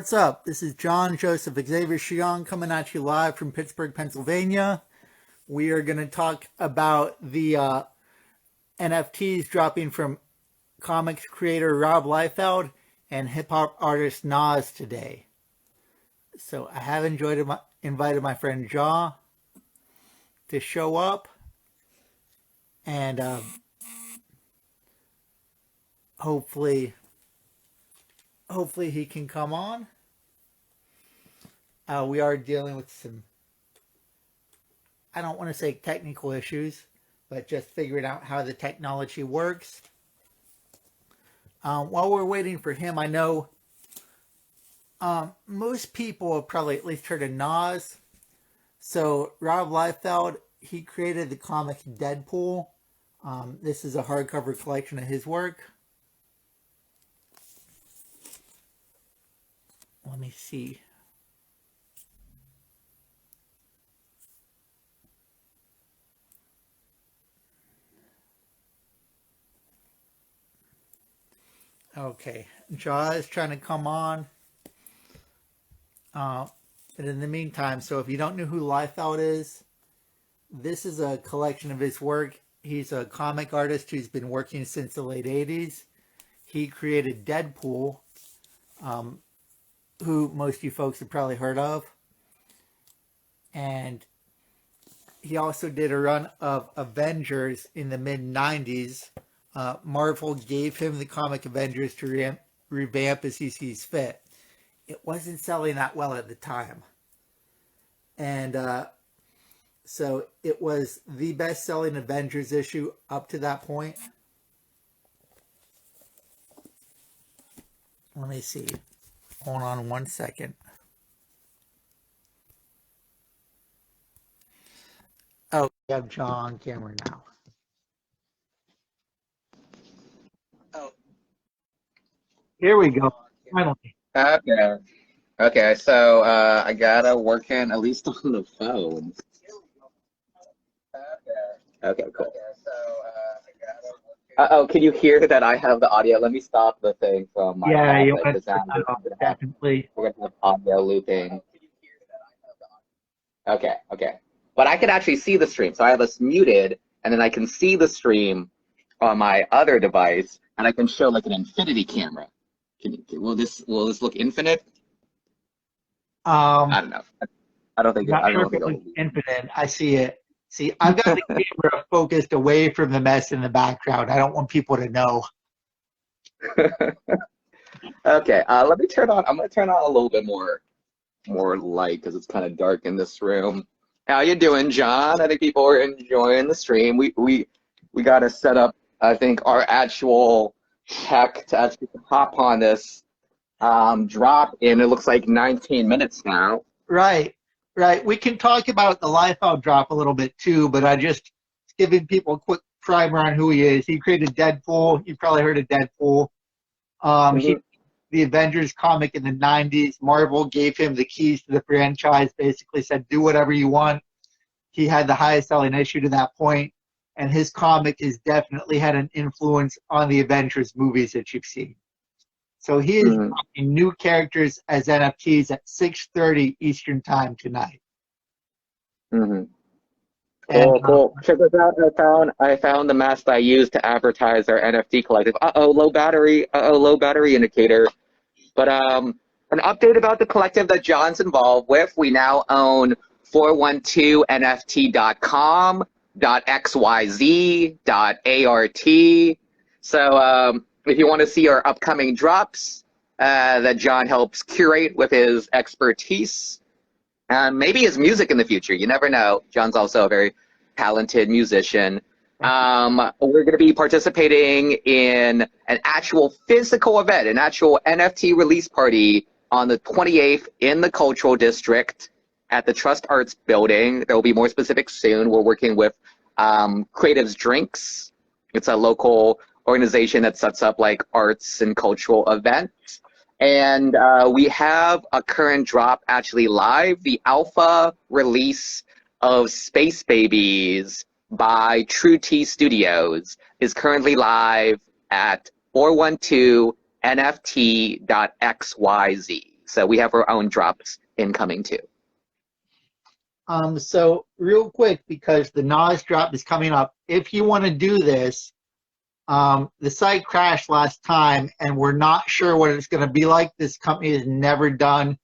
what's up? This is John Joseph Xavier Cihon coming at you live from Pittsburgh, Pennsylvania. We are going to talk about the NFTs dropping from comics creator Rob Liefeld and hip-hop artist Nas today. So I have invited my friend Jia to show up, and hopefully he can come on. We are dealing with some, I don't want to say technical issues, but just figuring out how the technology works. While we're waiting for him, I know most people have probably at least heard of Nas. So Rob Liefeld, he created the comic Deadpool. This is a hardcover collection of his work. Let me see. Okay, Jia is trying to come on. And in the meantime, so if you don't know who Liefeld is, this is a collection of his work. He's a comic artist who's been working since the late 80s. He created Deadpool, who most of you folks have probably heard of. And he also did a run of Avengers in the mid-90s. Marvel gave him the comic Avengers to revamp as he sees fit. It wasn't selling that well at the time. And so it was the best-selling Avengers issue up to that point. Let me see. Hold on one second. Oh, we have John on camera now. Oh, here we go. Finally. Okay. Okay, so I gotta work in at least on the phone. Okay, cool. Uh-oh, can you hear that I have the audio? Let me stop the thing from my Yeah, phone, you like, went the sound. definitely. We're gonna have audio looping. Okay, okay. But I can actually see the stream, so I have us muted, and then I can see the stream on my other device, and I can show like an infinity camera. Will this look infinite? I don't know. I don't think Not sure if it it'll looks infinite. I see it. See, I've got the camera focused away from the mess in the background. I don't want people to know. Okay, let me turn on. I'm gonna turn on a little bit more light because it's kind of dark in this room. How you doing, John? I think people are enjoying the stream. We got to set up, I think, our actual tech to actually hop on this drop in. It looks like 19 minutes now. Right, right. We can talk about the Liefeld drop a little bit too, but I just giving people a quick primer on who he is. He created Deadpool. You probably heard of Deadpool. He the Avengers comic in the 90s. Marvel gave him the keys to the franchise, basically said, do whatever you want. He had the highest selling issue to that point, and his comic has definitely had an influence on the Avengers movies that you've seen. So he is dropping new characters as NFTs at 6:30 Eastern Time tonight. Cool. Check this out. I found the mask I used to advertise our NFT collective. Low battery indicator. But an update about the collective that John's involved with. We now own 412nft.com.xyz.art. So if you want to see our upcoming drops that John helps curate with his expertise, and maybe his music in the future. You never know. John's also a very talented musician. We're going to be participating in an actual physical event, an actual NFT release party on the 28th in the Cultural District at the Trust Arts Building. There will be more specifics soon. We're working with Creatives Drinks. It's a local organization that sets up like arts and cultural events. And we have a current drop actually live. The alpha release of Space Babies by True T Studios is currently live at 412nft.xyz. So we have our own drops incoming too. So real quick, because the Knowledge Drop is coming up, if you want to do this, the site crashed last time, and we're not sure what it's going to be like. This company has never done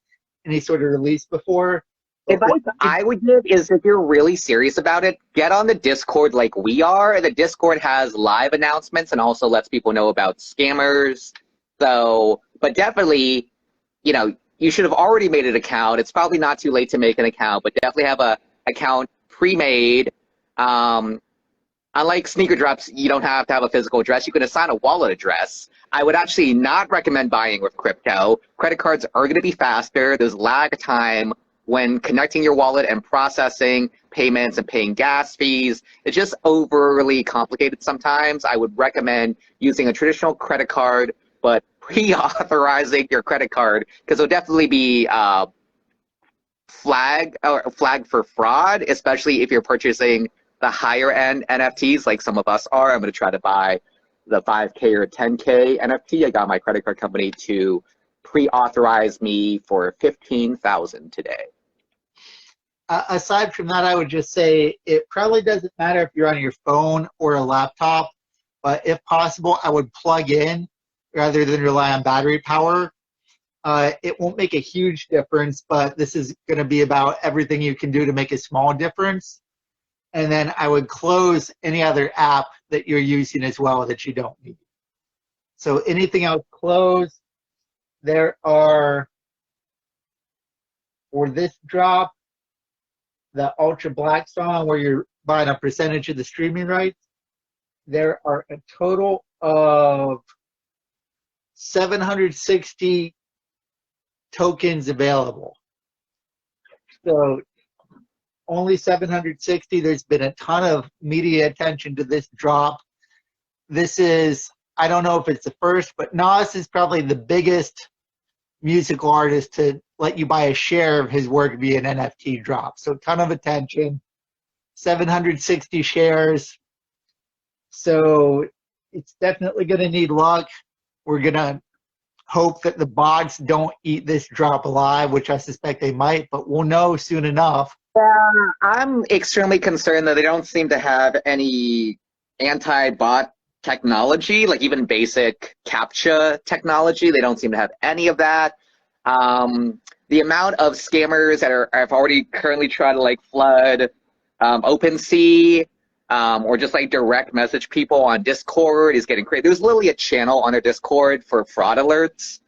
any sort of release before. Advice I would give is if you're really serious about it, get on the Discord like we are. The Discord has live announcements and also lets people know about scammers. So, but definitely, you know, you should have already made an account. It's probably not too late to make an account, but definitely have a account pre-made. Unlike sneaker drops, you don't have to have a physical address. You can assign a wallet address. I would actually not recommend buying with crypto. Credit cards are going to be faster. There's lag time when connecting your wallet and processing payments and paying gas fees. It's just overly complicated sometimes. I would recommend using a traditional credit card, but pre-authorizing your credit card, because it'll definitely be flagged for fraud, especially if you're purchasing the higher end NFTs like some of us are. I'm going to try to buy the 5K or 10K NFT. I got my credit card company to pre-authorize me for $15,000 today. Aside from that, I would just say it probably doesn't matter if you're on your phone or a laptop, but if possible, I would plug in rather than rely on battery power. It won't make a huge difference, but this is going to be about everything you can do to make a small difference. And then I would close any other app that you're using as well that you don't need. So anything else, close. There are, for this drop, the Ultra Black song where you're buying a percentage of the streaming rights, there are a total of 760 tokens available. So only 760. There's been a ton of media attention to this drop. This is, I don't know if it's the first, but Nas is probably the biggest musical artist to let you buy a share of his work via an NFT drop. So a ton of attention, 760 shares. So it's definitely going to need luck. We're going to hope that the bots don't eat this drop alive, which I suspect they might, but we'll know soon enough. I'm extremely concerned that they don't seem to have any anti-bot technology, like even basic CAPTCHA technology. They don't seem to have any of that. The amount of scammers that have already currently tried to like flood OpenSea or just like direct message people on Discord is getting crazy. There's literally a channel on their Discord for fraud alerts.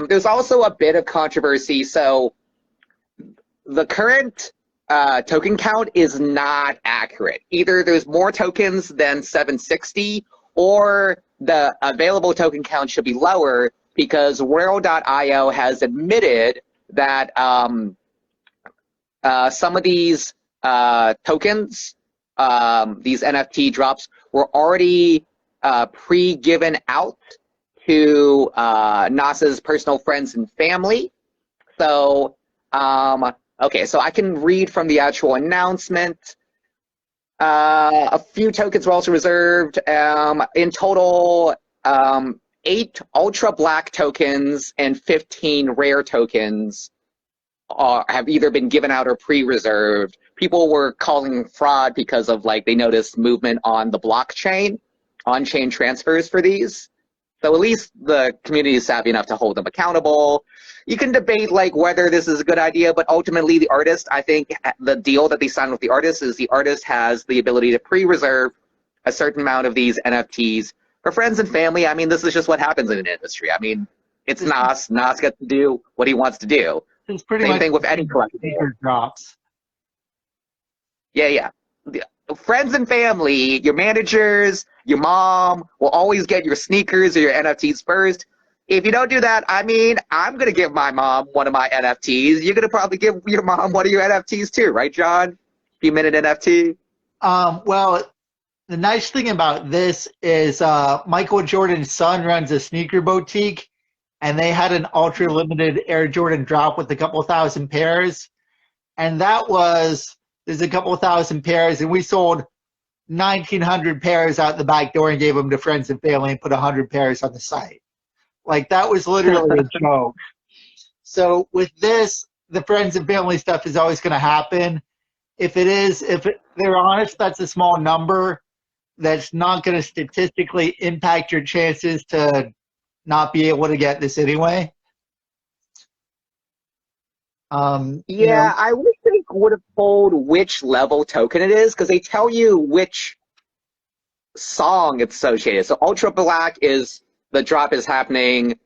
There's also a bit of controversy. So the current token count is not accurate. Either there's more tokens than 760, or the available token count should be lower, because World.io has admitted that some of these tokens, these NFT drops, were already pre-given out to NASA's personal friends and family. So, okay, so I can read from the actual announcement. A few tokens were also reserved. In total, 8 ultra black tokens and 15 rare tokens have either been given out or pre-reserved. People were calling fraud because of, like, they noticed movement on the blockchain, on-chain transfers for these. So at least the community is savvy enough to hold them accountable. You can debate like whether this is a good idea, but ultimately the artist, I think the deal that they signed with the artist is the artist has the ability to pre-reserve a certain amount of these NFTs for friends and family. I mean, this is just what happens in an industry. I mean, it's Nas. Nas gets to do what he wants to do. It's pretty Same much thing with any collectible. Drops. Yeah. Friends and family, your managers, your mom will always get your sneakers or your NFTs first. If you don't do that, I mean, I'm going to give my mom one of my NFTs. You're going to probably give your mom one of your NFTs too, right, John? Few minute NFT? Well, the nice thing about this is Michael Jordan's son runs a sneaker boutique, and they had an ultra limited Air Jordan drop with a couple thousand pairs. And there's a couple thousand pairs, and we sold 1,900 pairs out the back door and gave them to friends and family and put 100 pairs on the site. Like, that was literally a joke. So with this, the friends and family stuff is always going to happen. If they're honest, that's a small number. That's not going to statistically impact your chances to not be able to get this anyway. Yeah, I wish they would have told which level token it is, because they tell you which song it's associated. So Ultra Black is the drop is happening.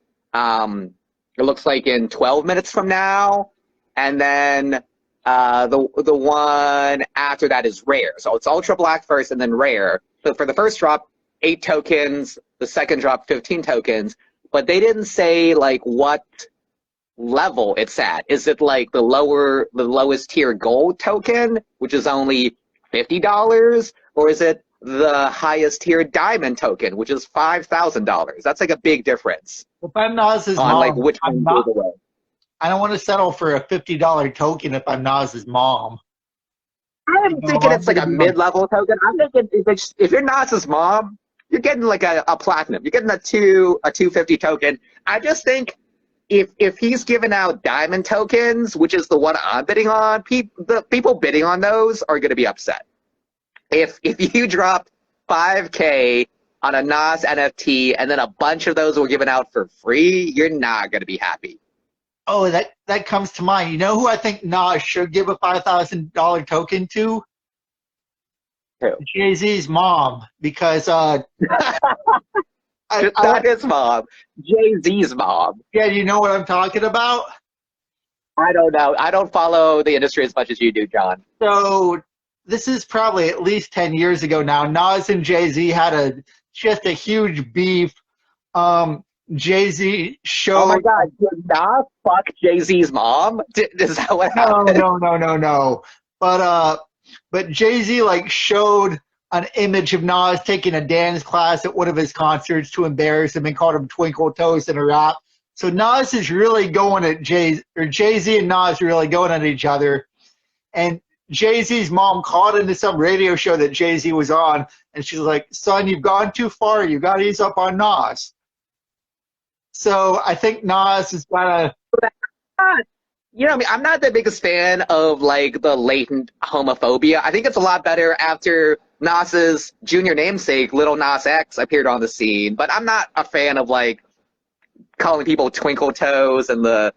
It looks like in 12 minutes from now, and then the one after that is Rare. So it's Ultra Black first, and then Rare. So for the first drop, 8 tokens. The second drop, 15 tokens. But they didn't say like what level it's at. Is it like the lowest tier gold token, which is only $50, or is it the highest tier diamond token, which is $5,000? That's like a big difference. If I'm Nas's on mom, like which one goes away. I don't want to settle for a $50 token if I'm Nas's mom. I'm thinking it's like a mid-level token. I'm thinking if you're Nas's mom, you're getting like a platinum. You're getting a 250 token. I just think if he's giving out diamond tokens, which is the one I'm bidding on, the people bidding on those are going to be upset. If you dropped 5K on a Nas NFT and then a bunch of those were given out for free, you're not going to be happy. Oh, that comes to mind. You know who I think Nas should give a $5,000 token to? Who? Jay-Z's mom, because not his mom, Jay-Z's mom. Yeah, you know what I'm talking about? I don't know. I don't follow the industry as much as you do, John. So this is probably at least 10 years ago now. Nas and Jay-Z had just a huge beef. Jay-Z showed... Oh my God, did Nas fuck Jay-Z's mom? Is that what happened? No. But Jay-Z like showed an image of Nas taking a dance class at one of his concerts to embarrass him and called him Twinkle Toes in a rap. So Nas is really going at Jay-Z and Nas are really going at each other. And Jay-Z's mom called into some radio show that Jay-Z was on, and she's like, "Son, you've gone too far. You got to ease up on Nas." So I think Nas is gonna. You know, I'm not the biggest fan of like the latent homophobia. I think it's a lot better after Nas's junior namesake, Little Nas X, appeared on the scene. But I'm not a fan of like calling people twinkle toes and the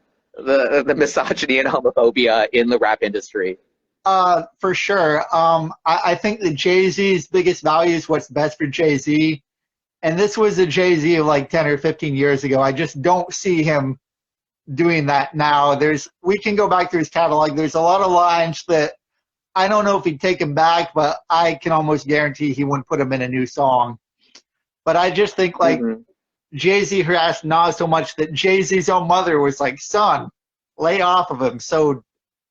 misogyny and homophobia in the rap industry. For sure. I think that Jay-Z's biggest value is what's best for Jay-Z. And this was a Jay-Z of like 10 or 15 years ago. I just don't see him doing that now. We can go back to his catalog. There's a lot of lines that I don't know if he'd take them back, but I can almost guarantee he wouldn't put them in a new song. But I just think like Jay-Z harassed Nas so much that Jay-Z's own mother was like, "Son, lay off of him." So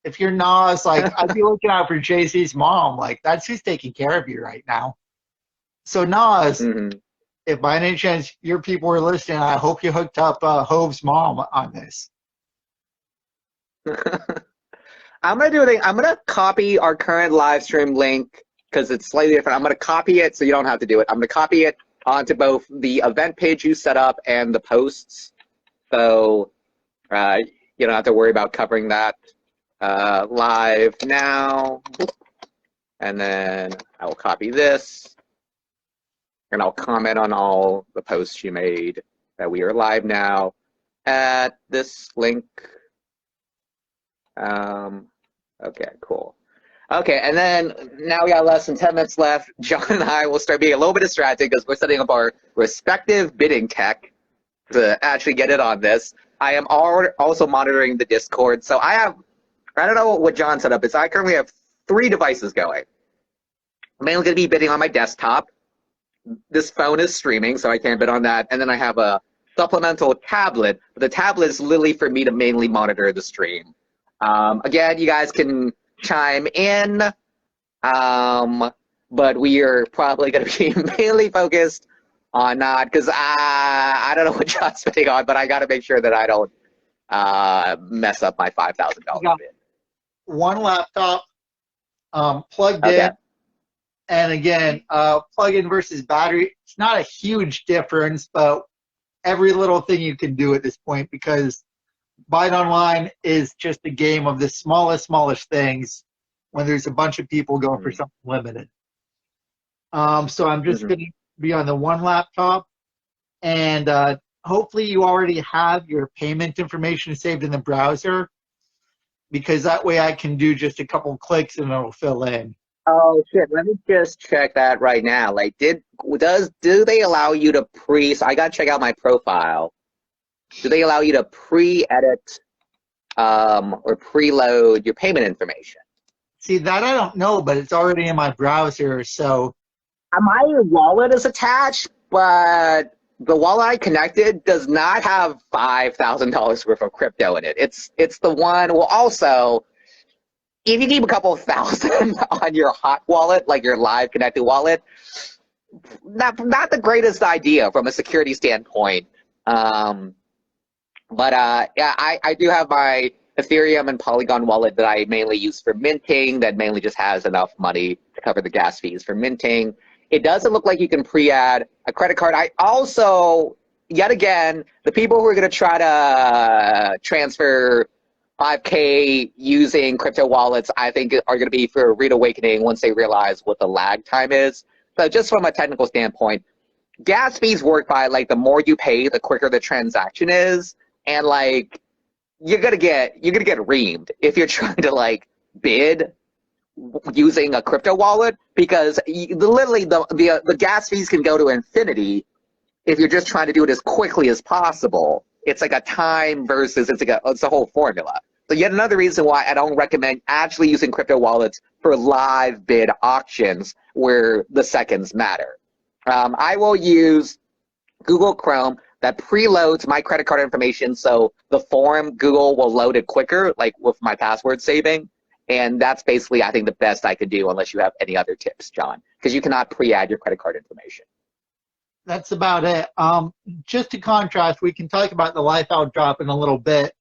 if you're Nas, like I'd be looking out for Jay-Z's mom. Like that's who's taking care of you right now. So Nas, if by any chance your people were listening, I hope you hooked up Hove's mom on this. I'm gonna copy our current live stream link because it's slightly different. I'm gonna copy it so you don't have to do it. I'm gonna copy it onto both the event page you set up and the posts, so you don't have to worry about covering that live now. And then I will copy this, and I'll comment on all the posts you made that we are live now at this link. Okay, cool. Okay, and then now we got less than 10 minutes left. John and I will start being a little bit distracted because we're setting up our respective bidding tech to actually get it on this. I am also monitoring the Discord. So I don't know what John set up is. I currently have 3 devices going. I'm mainly going to be bidding on my desktop. This phone is streaming, so I can't bid on that. And then I have a supplemental tablet. But the tablet is literally for me to mainly monitor the stream. Again, you guys can chime in, but we are probably going to be mainly focused on not, because I don't know what John's bidding on, but I got to make sure that I don't mess up my $5,000 bid. One laptop plugged in, and again, plug-in versus battery. It's not a huge difference, but every little thing you can do at this point, because buying online is just a game of the smallest things when there's a bunch of people going for something limited. So I'm just going to be on the one laptop, and hopefully you already have your payment information saved in the browser, because that way I can do just a couple clicks and it'll fill in. Oh shit! Let me just check that right now. Like, do they allow you to So I gotta check out my profile. Do they allow you to pre-edit or preload your payment information? See, that I don't know, but it's already in my browser, so. My wallet is attached, but the wallet I connected does not have $5,000 worth of crypto in it. It's the one. Well, also, if you keep a couple of thousand on your hot wallet, like your live connected wallet, not the greatest idea from a security standpoint. Yeah, I do have my Ethereum and Polygon wallet that I mainly use for minting, that mainly just has enough money to cover the gas fees for minting. It doesn't look like you can pre-add a credit card. I also, yet again, the people who are going to try to transfer 5K using crypto wallets, I think are going to be for a rude awakening once they realize what the lag time is. So just from a technical standpoint, gas fees work by, like, the more you pay, the quicker the transaction is. And, like, you're gonna get reamed if you're trying to, like, bid using a crypto wallet, because literally the gas fees can go to infinity if you're just trying to do it as quickly as possible. It's like a time versus it's a whole formula. So yet another reason why I don't recommend actually using crypto wallets for live bid auctions where the seconds matter. I will use Google Chrome that preloads my credit card information, so the form Google will load it quicker, like with my password saving. And that's basically, I think, the best I could do, unless you have any other tips, John, because you cannot pre-add your credit card information. That's about it. Just to contrast, we can talk about the Liefeld drop in a little bit.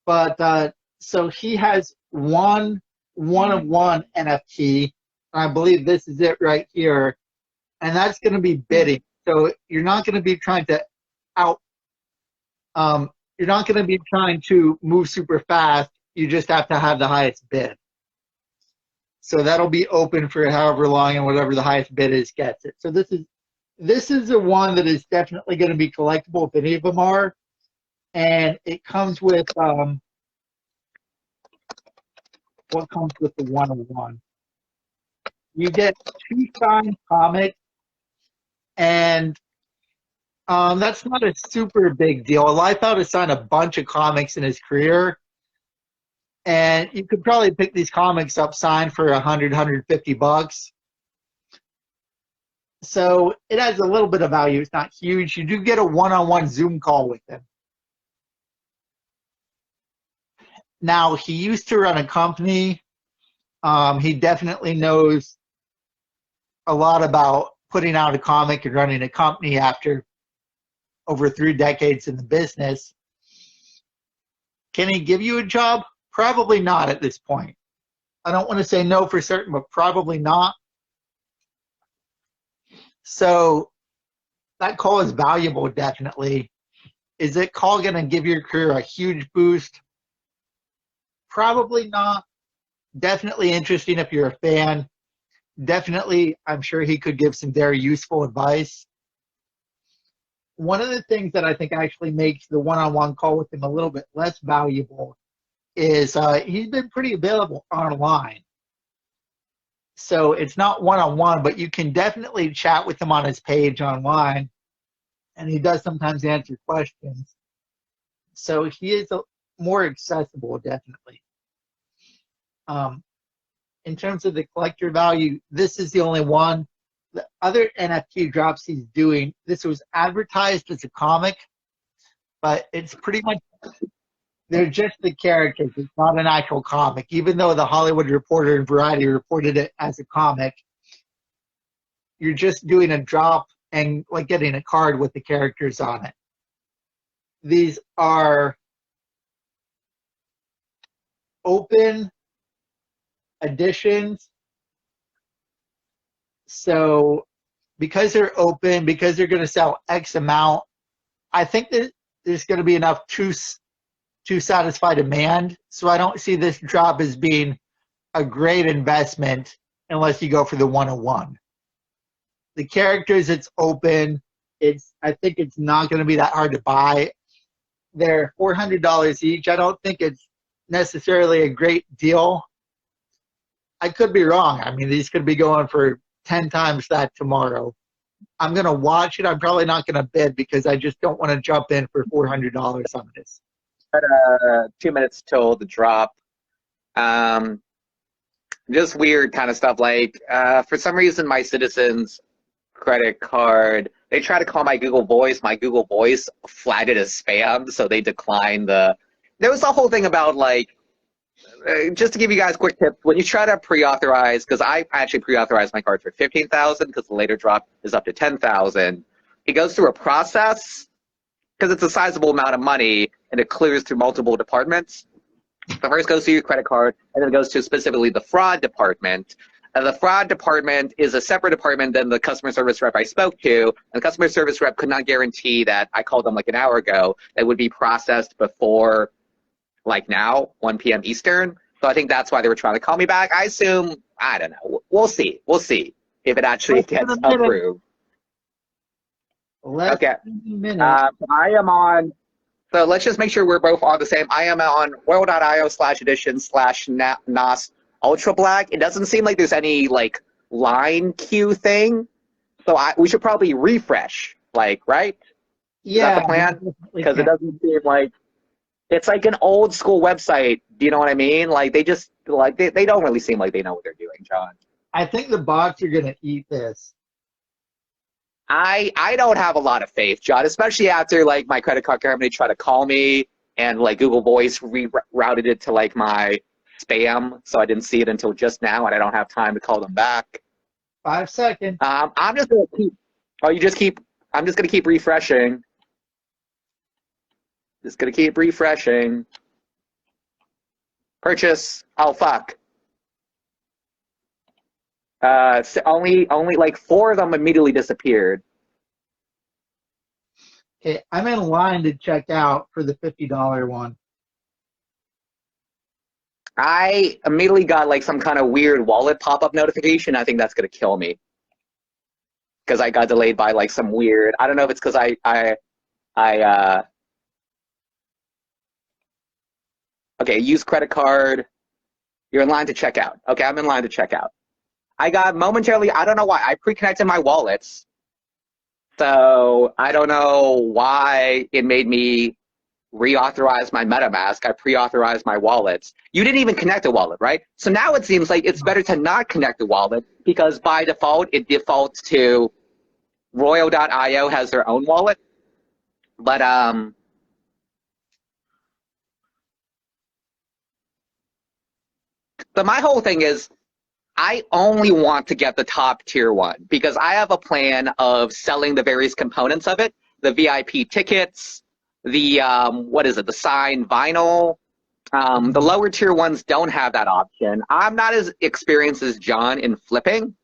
But so he has one of one NFT. I believe this is it right here. And that's going to be bidding. So you're not going to be trying to you're not going to be trying to move super fast. You just have to have the highest bid. So that'll be open for however long, and whatever the highest bid is gets it. So this is the one that is definitely going to be collectible if any of them are. And it comes with what comes with the 101. You get 2 signed comics, and that's not a super big deal. Liefeld has signed a bunch of comics in his career, and you could probably pick these comics up signed for $100-150. So it has a little bit of value. It's not huge. You do get a one-on-one Zoom call with him. Now, he used to run a company. He definitely knows a lot about putting out a comic and running a company after over 3 decades in the business. Can he give you a job? Probably not at this point. I don't want to say no for certain, but probably not. So that call is valuable, definitely. Is that call going to give your career a huge boost? Probably not. Definitely interesting if you're a fan. Definitely, I'm sure he could give some very useful advice. One of the things that I think actually makes the one-on-one call with him a little bit less valuable is he's been pretty available online. So it's not one-on-one, but you can definitely chat with him on his page online, and he does sometimes answer questions. So he is more accessible, definitely. In terms of the collector value, this is the only one. The other NFT drops he's doing, this was advertised as a comic, but it's pretty much, they're just the characters. It's not an actual comic. Even though the Hollywood Reporter and Variety reported it as a comic, you're just doing a drop and like getting a card with the characters on it. These are open editions. So because they're open, because they're going to sell X amount, I think that there's going to be enough to to satisfy demand. So I don't see this drop as being a great investment unless you go for the 101. The characters, it's open. I think it's not going to be that hard to buy. They're $400 each. I don't think it's necessarily a great deal. I could be wrong. I mean, these could be going for 10 times that tomorrow. I'm going to watch it. I'm probably not going to bid because I just don't want to jump in for $400 on this. 2 minutes till the drop. Just weird kind of stuff. Like, for some reason, my Citizens credit card, they try to call my Google Voice. My Google Voice flagged it as spam, so they declined the. There was the whole thing about, like, just to give you guys a quick tip, when you try to pre-authorize, because I actually pre-authorized my card for $15,000 because the later drop is up to $10,000. It goes through a process because it's a sizable amount of money and it clears through multiple departments. The first goes to your credit card, and then it goes to specifically the fraud department. And the fraud department is a separate department than the customer service rep I spoke to. And the customer service rep could not guarantee that, I called them like an hour ago, that would be processed before, like now, 1 p.m. Eastern. So I think that's why they were trying to call me back. I assume, I don't know. We'll see. We'll see if it actually gets approved. Okay. I am on. So let's just make sure we're both on the same. I am on royal.io/edition/NOS Ultra Black. It doesn't seem like there's any like line queue thing. So we should probably refresh, like, right? Yeah. Is that the plan? Because it doesn't seem like it's like an old school website. Do you know what I mean? Like they just like they don't really seem like they know what they're doing, John. I think the bots are gonna eat this. I don't have a lot of faith, John, especially after like my credit card company tried to call me and like Google Voice rerouted it to like my spam, so I didn't see it until just now, and I don't have time to call them back. 5 seconds. I'm just gonna keep. Oh, you just keep. I'm just gonna keep refreshing. Just gonna keep refreshing. Purchase. Oh fuck. So only like 4 of them immediately disappeared. Okay, I'm in line to check out for the $50 one. I immediately got like some kind of weird wallet pop-up notification. I think that's gonna kill me because I got delayed by like some weird. I don't know if it's because okay, use credit card. You're in line to check out. Okay, I'm in line to check out. I got momentarily, I don't know why, I pre-connected my wallets. So I don't know why it made me reauthorize my MetaMask. I pre-authorized my wallets. You didn't even connect a wallet, right? So now it seems like it's better to not connect the wallet because by default, it defaults to Royal.io has their own wallet. But so my whole thing is I only want to get the top tier one because I have a plan of selling the various components of it, the VIP tickets, the, what is it, the signed vinyl. The lower tier ones don't have that option. I'm not as experienced as John in flipping.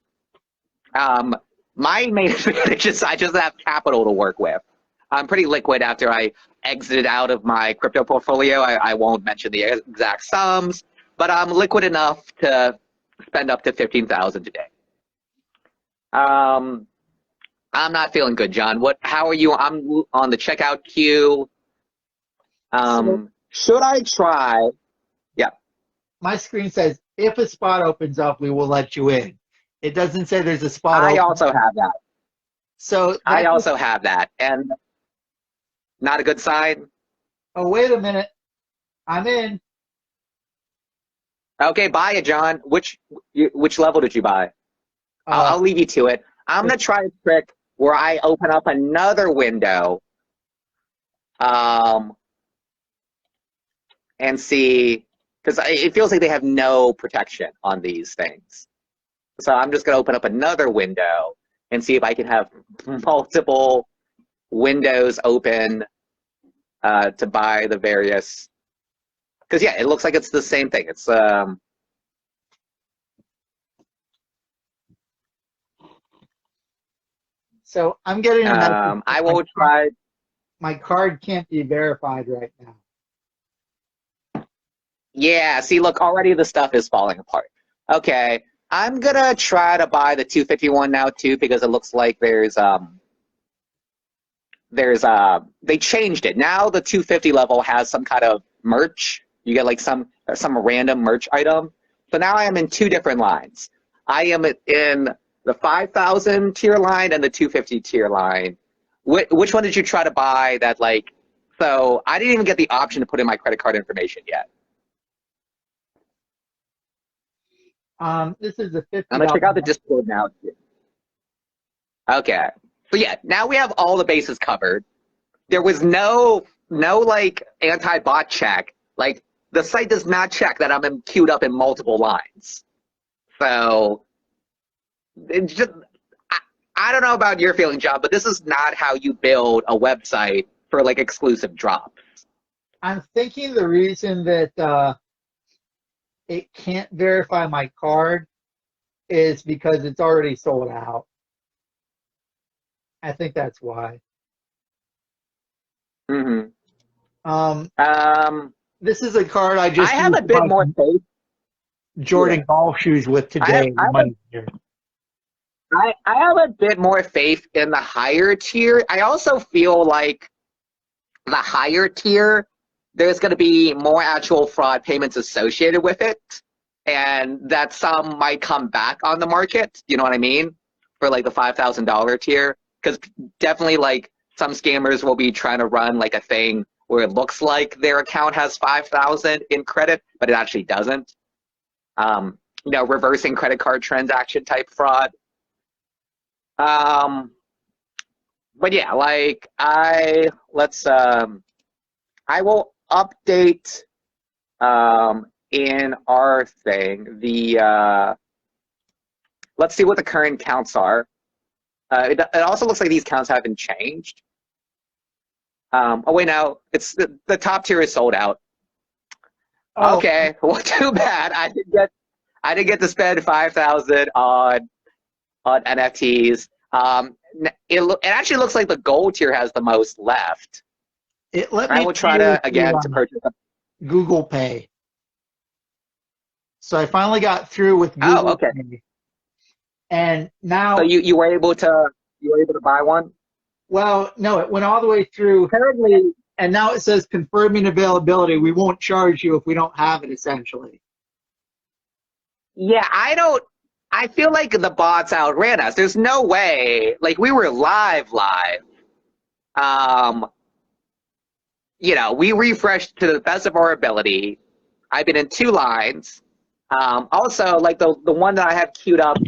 My main advantage is I just have capital to work with. I'm pretty liquid after I exited out of my crypto portfolio. I won't mention the exact sums, but I'm liquid enough to spend up to $15,000 today. I'm not feeling good, John. How are you? I'm on the checkout queue. Should I try? Yeah. My screen says, if a spot opens up, we will let you in. It doesn't say there's a spot I open. also have that. So I also have that. And not a good sign. Oh, wait a minute. I'm in. Okay, buy it, John. Which level did you buy? I'll leave you to it. I'm going to try a trick where I open up another window and see, because it feels like they have no protection on these things. So I'm just going to open up another window and see if I can have multiple windows open to buy the various. Because, yeah, it looks like it's the same thing. It's so I'm getting a message. I will try. My card can't be verified right now. Yeah, see, look, already the stuff is falling apart. Okay, I'm gonna try to buy the 251 now too because it looks like they changed it. Now the 250 level has some kind of merch. You get like some random merch item. So now I am in two different lines. I am in the 5,000 tier line and the 250 tier line. Which one did you try to buy that like, so I didn't even get the option to put in my credit card information yet. This is a $50. I'm gonna check out the Discord now. Okay. So yeah, now we have all the bases covered. There was no like anti-bot check. Like the site does not check that I'm queued up in multiple lines. So it's just I don't know about your feeling, John, but this is not how you build a website for like exclusive drops. I'm thinking the reason that it can't verify my card is because it's already sold out. I think that's why. This is a card I just. I have a bit more faith. Jordan golf shoes with today. I have a bit more faith in the higher tier. I also feel like the higher tier, there's going to be more actual fraud payments associated with it, and that some might come back on the market. You know what I mean? For like the $5,000 tier, because definitely like some scammers will be trying to run like a thing where it looks like their account has 5,000 in credit, but it actually doesn't. You know, reversing credit card transaction type fraud. But yeah, like I will update in our thing the let's see what the current counts are. It also looks like these counts haven't changed. Oh wait, no, it's the top tier is sold out. Oh. Okay, well, too bad. I didn't get to spend 5,000 on NFTs. It actually looks like the gold tier has the most left. I will try to purchase Google Pay. So I finally got through with Google Pay. And now, so you were able to buy one? Well, no, it went all the way through. Apparently, and now it says confirming availability. We won't charge you if we don't have it, essentially. Yeah, I feel like the bots outran us. There's no way. Like, we were live. You know, we refreshed to the best of our ability. I've been in two lines. Also, like the one that I have queued up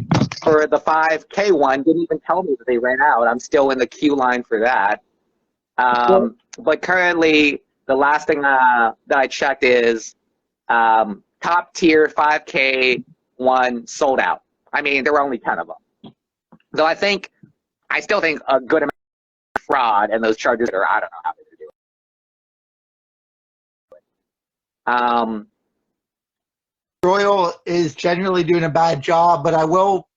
for the 5K one didn't even tell me that they ran out. I'm still in the queue line for that. But currently, the last thing that I checked is top tier 5K one sold out. I mean, there were only 10 of them. So I still think a good amount of fraud and those charges are, I don't know how they're doing. Royal is generally doing a bad job, but I won't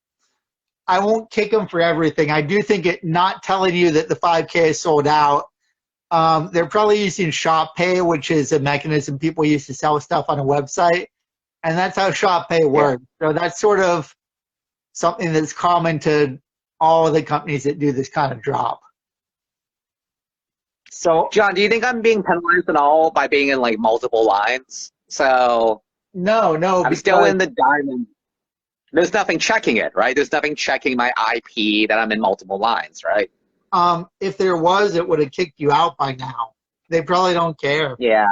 kick them for everything. I do think it not telling you that the 5K is sold out. They're probably using Shop Pay, which is a mechanism people use to sell stuff on a website. And that's how Shop Pay works. Yeah. So that's sort of something that's common to all of the companies that do this kind of drop. So, John, do you think I'm being penalized at all by being in like multiple lines? So no, I'm still in the diamond. There's nothing checking it, right? There's nothing checking my IP that I'm in multiple lines, right? If there was, it would have kicked you out by now. They probably don't care. Yeah.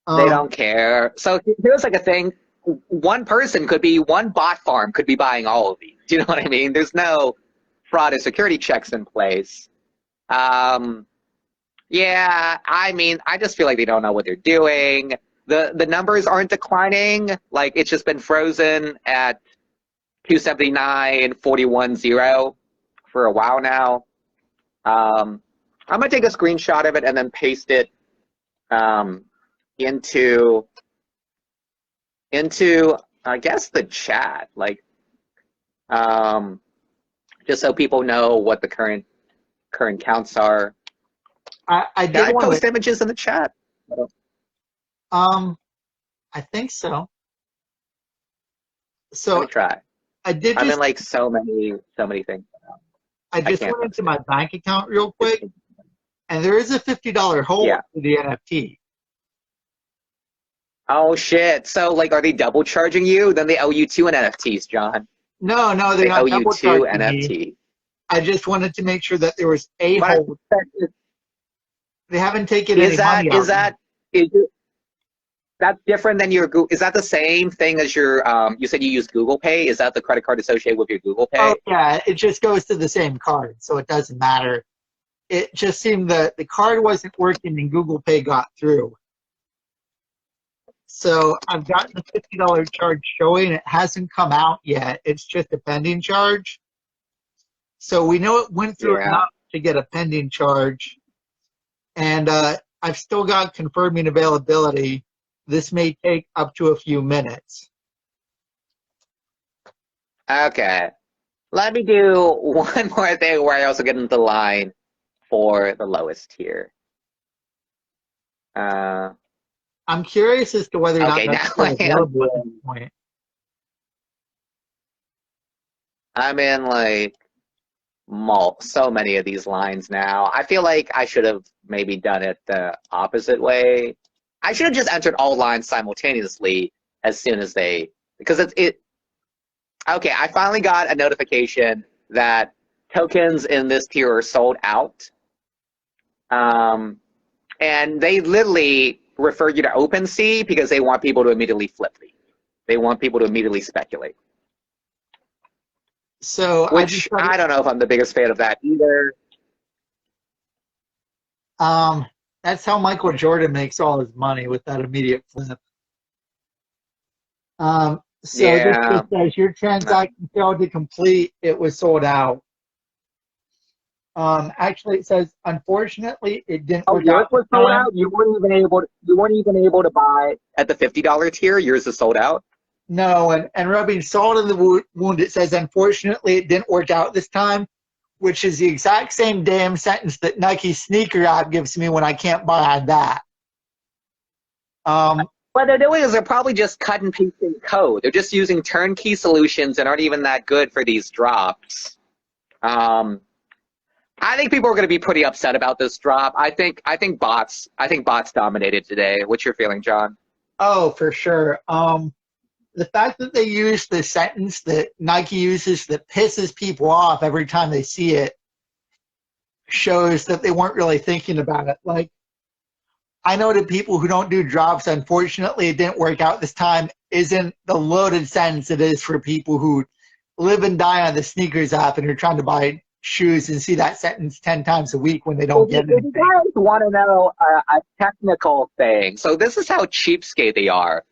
They don't care. So here's like a thing. One bot farm could be buying all of these. Do you know what I mean? There's no fraud or security checks in place. Yeah, I mean, I just feel like they don't know what they're doing. The numbers aren't declining. Like, it's just been frozen at 279.41.0 for a while now. I'm going to take a screenshot of it and then paste it into I guess the chat, like just so people know what the current counts are. I post images in the chat. I think so. Let So me try. I did I'm in just like so many things. I I just can't went post into it. my bank account real quick, and there is a $50 hold Yeah. for the NFT. Oh shit. So like, are they double charging you? Then they owe you two NFTs, John. No, no, they're They owe not you double two charging me. NFT. I just wanted to make sure that there was a But hold. They haven't taken any is that money is out yet. that is it, that's different than your Google? Is that the same thing as your? You said you use Google Pay. Is that the credit card associated with your Google Oh Pay? yeah, it just goes to the same card, so it doesn't matter. It just seemed that the card wasn't working and Google Pay got through. So I've gotten the $50 charge showing. It hasn't come out yet. It's just a pending charge. So we know it went through Yeah. enough to get a pending charge. And I've still got confirming availability. This may take up to a few minutes. Okay. Let me do one more thing where I also get into the line for the lowest tier. I'm curious as to whether or not Okay, that's now still I am. available at this point. I'm in like so many of these lines now. I feel like I should have maybe done it the opposite way. I should have just entered all lines simultaneously as soon as because it. Okay, I finally got a notification that tokens in this tier are sold out. And they literally refer you to OpenSea because they want people to immediately flip these. They want people to immediately speculate. So Which I don't know if I'm the biggest fan of that either. That's how Michael Jordan makes all his money, with that immediate flip. So this Yeah. just says your transaction failed to complete. It was sold out. Actually, it says unfortunately it didn't work Yours out was this sold time. out. You weren't even able to buy at the $50 tier. Yours is sold out. No, and rubbing salt in the wound, it says unfortunately it didn't work out this time, which is the exact same damn sentence that Nike sneaker app gives me when I can't buy that. What they're doing is they're probably just cut and pasting code. They're just using turnkey solutions that aren't even that good for these drops. I think people are going to be pretty upset about this drop. I think bots dominated today. What's your feeling, John? Oh, for sure. The fact that they use the sentence that Nike uses that pisses people off every time they see it shows that they weren't really thinking about it. Like, I know that people who don't do drops, unfortunately, it didn't work out this time, isn't the loaded sentence it is for people who live and die on the sneakers app and are trying to buy shoes and see that sentence 10 times a week when they don't get anything. If you guys want to know a technical thing, so this is how cheapskate they are.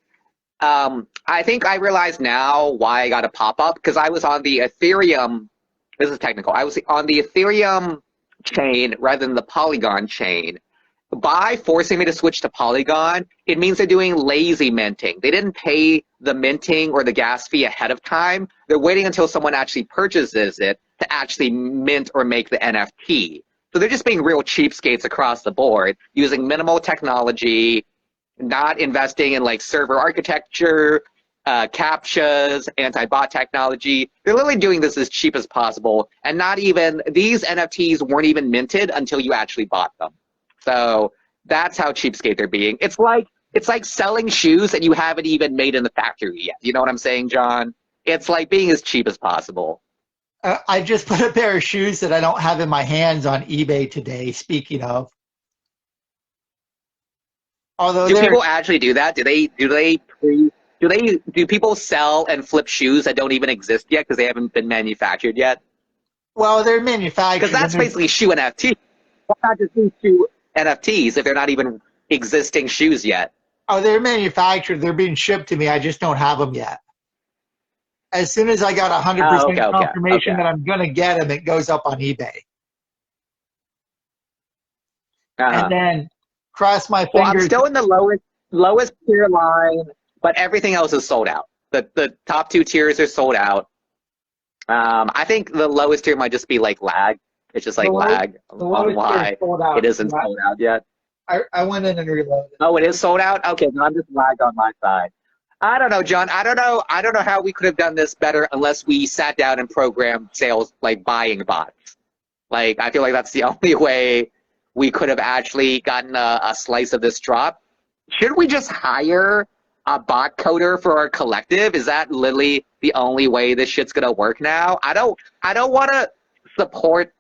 I think I realize now why I got a pop-up, because I was on the Ethereum, this is technical, I was on the Ethereum chain rather than the Polygon chain. By forcing me to switch to Polygon, it means they're doing lazy minting. They didn't pay the minting or the gas fee ahead of time. They're waiting until someone actually purchases it to actually mint or make the NFT. So they're just being real cheapskates across the board, using minimal technology, not investing in like server architecture, CAPTCHAs, anti-bot technology. They're literally doing this as cheap as possible. And not even, these NFTs weren't even minted until you actually bought them. So that's how cheapskate they're being. It's like selling shoes that you haven't even made in the factory yet. You know what I'm saying, John? It's like being as cheap as possible. I just put a pair of shoes that I don't have in my hands on eBay today, speaking of. Although Do people actually do that? Do people sell and flip shoes that don't even exist yet because they haven't been manufactured yet? Well, they're manufactured. Because that's basically shoe NFT. Why not just do shoe NFTs if they're not even existing shoes yet? Oh, they're manufactured. They're being shipped to me. I just don't have them yet. As soon as I got 100% confirmation that I'm going to get them, it goes up on eBay. And then cross my fingers. Well, I'm still in the lowest tier line, but everything else is sold out. The top two tiers are sold out. I think the lowest tier might just be like lag. It's just like lag on why it isn't sold out yet. I went in and reloaded. Oh, it is sold out? Okay, no, I'm just lagged on my side. I don't know, John. I don't know how we could have done this better unless we sat down and programmed sales, like buying bots. Like, I feel like that's the only way we could have actually gotten a slice of this drop. Should we just hire a bot coder for our collective? Is that literally the only way this shit's gonna work now? I don't want to support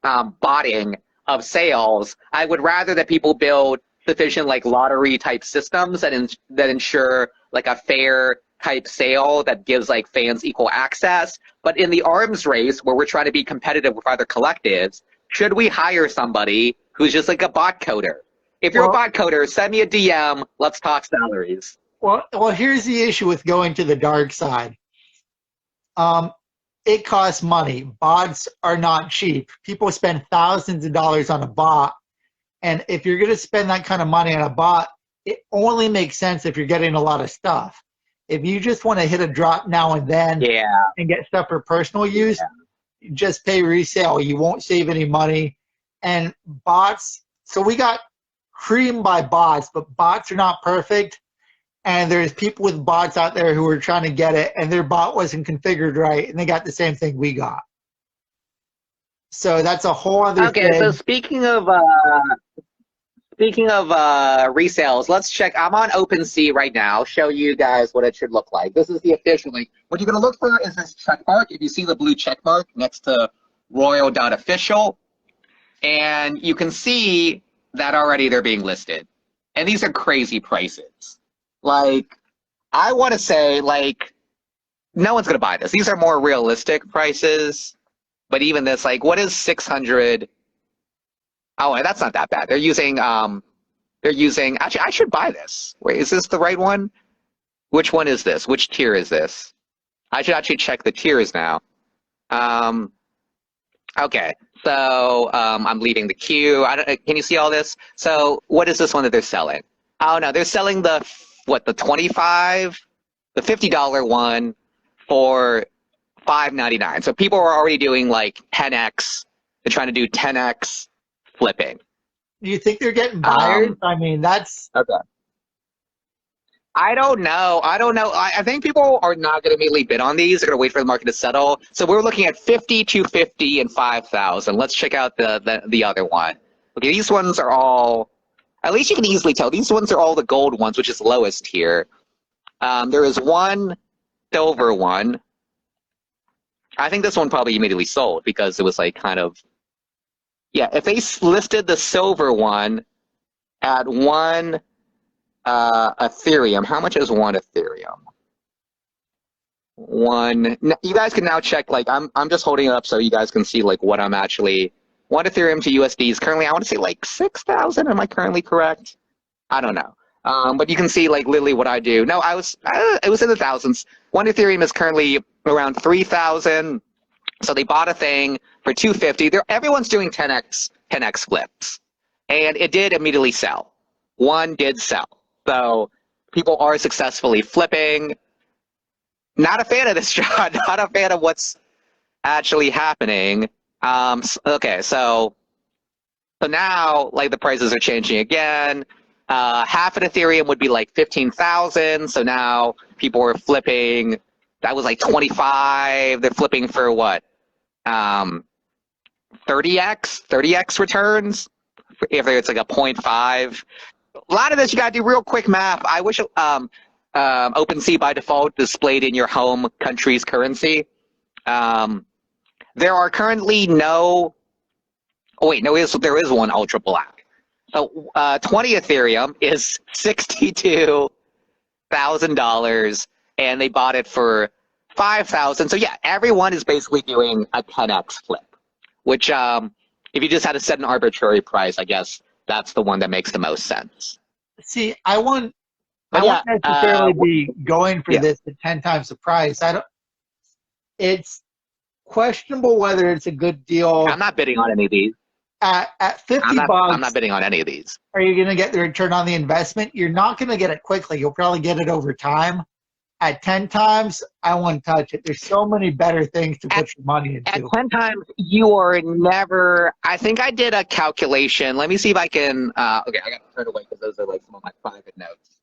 botting of sales. I would rather that people build sufficient like lottery type systems that ensure like a fair type sale that gives like fans equal access. But in the arms race where we're trying to be competitive with other collectives, should we hire somebody who's just like a bot coder? If you're a bot coder, send me a DM. Let's talk salaries. Well, here's the issue with going to the dark side. It costs money. Bots are not cheap. People spend thousands of dollars on a bot. And if you're going to spend that kind of money on a bot, it only makes sense if you're getting a lot of stuff. If you just want to hit a drop now and then and get stuff for personal use, just pay resale. You won't save any money. And bots, so we got creamed by bots, but bots are not perfect. And there's people with bots out there who are trying to get it, and their bot wasn't configured right, and they got the same thing we got. So that's a whole other thing. Okay, so speaking of resales, let's check. I'm on OpenSea right now. Show you guys what it should look like. This is the official link. What you're going to look for is this check mark. If you see the blue check mark next to royal.official, and you can see that already they're being listed. And these are crazy prices. Like, I want to say, like, no one's going to buy this. These are more realistic prices. But even this, like, what is 600? Oh, that's not that bad. They're using, actually, I should buy this. Wait, is this the right one? Which one is this? Which tier is this? I should actually check the tiers now. Okay, so I'm leaving the queue. Can you see all this? So what is this one that they're selling? Oh, no, they're selling the 25, the $50 one for $5.99. So people are already doing like 10x. They're trying to do 10x flipping. Do you think they're getting buyers? I mean, that's okay. I don't know. I think people are not going to immediately bid on these. They're going to wait for the market to settle. So we're looking at 50, 250, and 5,000. Let's check out the other one. Okay, these ones are all. At least you can easily tell. These ones are all the gold ones, which is lowest here. There is one silver one. I think this one probably immediately sold because it was like kind of, yeah, if they listed the silver one at one Ethereum, how much is one Ethereum? You guys can now check, like, I'm just holding it up so you guys can see like what I'm actually. One Ethereum to USD is currently, I want to say like 6,000. Am I currently correct? I don't know. But you can see like literally what I do. No, it was in the thousands. One Ethereum is currently around 3,000. So they bought a thing for 250. Everyone's doing 10x flips. And it did immediately sell. One did sell. So people are successfully flipping. Not a fan of this, John. Not a fan of what's actually happening. Okay, so now like the prices are changing again. Half an Ethereum would be like 15,000. So now people are flipping. That was like 25. They're flipping for what? 30x returns. If it's like a 0.5. A lot of this you gotta do real quick math. I wish OpenSea by default displayed in your home country's currency. There are currently no. Oh wait, no, there is one ultra black. So 20 Ethereum is $62,000, and they bought it for 5,000. So yeah, everyone is basically doing a 10x flip. Which, if you just had to set an arbitrary price, I guess that's the one that makes the most sense. See, I won't necessarily be going for this at 10 times the price. It's questionable whether it's a good deal. I'm not bidding on any of these. At $50, I'm not bidding on any of these. Are you going to get the return on the investment? You're not going to get it quickly. You'll probably get it over time. at 10 times, I wouldn't touch it. There's so many better things to put your money At into. 10 times, you are never. I think I did a calculation. Let me see if I can. Okay, I got to turn away because those are like some of my private notes.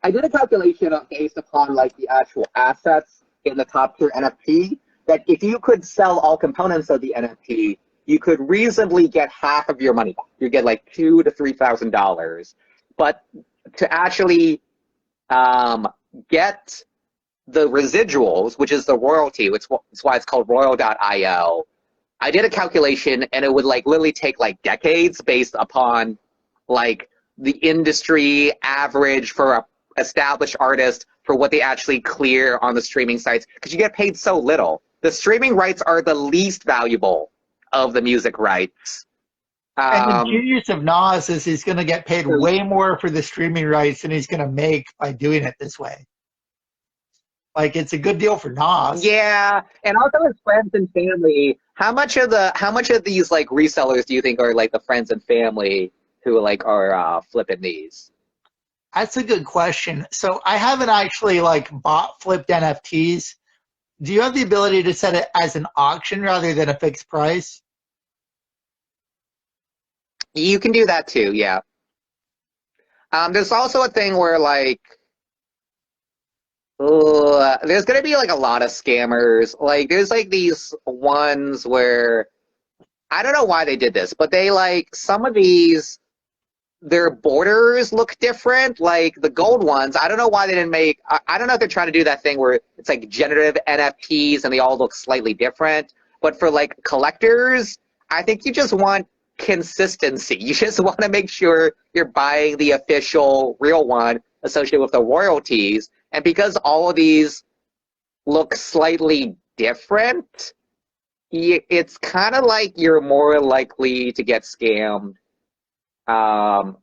I did a calculation based upon like the actual assets in the top tier NFT. That if you could sell all components of the NFT, you could reasonably get half of your money back. You get like $2,000 to $3,000. But to actually get the residuals, which is the royalty, which is why it's called Royal.io. I did a calculation, and it would like literally take like decades based upon like the industry average for a established artist for what they actually clear on the streaming sites, because you get paid so little. The streaming rights are the least valuable of the music rights. And the genius of Nas is he's going to get paid way more for the streaming rights than he's going to make by doing it this way. Like, it's a good deal for Nas. Yeah, and also his friends and family. How much of these like resellers do you think are like the friends and family who like are flipping these? That's a good question. So I haven't actually like flipped NFTs. Do you have the ability to set it as an auction rather than a fixed price? You can do that too, yeah. There's also a thing where like there's gonna be like a lot of scammers. Like there's like these ones where I don't know why they did this, but they like some of these their borders look different. Like the gold ones, I don't know why they didn't make. I don't know if they're trying to do that thing where it's like generative NFTs and they all look slightly different. But for like collectors, I think you just want consistency. You just want to make sure you're buying the official real one associated with the royalties. And because all of these look slightly different, it's kind of like you're more likely to get scammed. So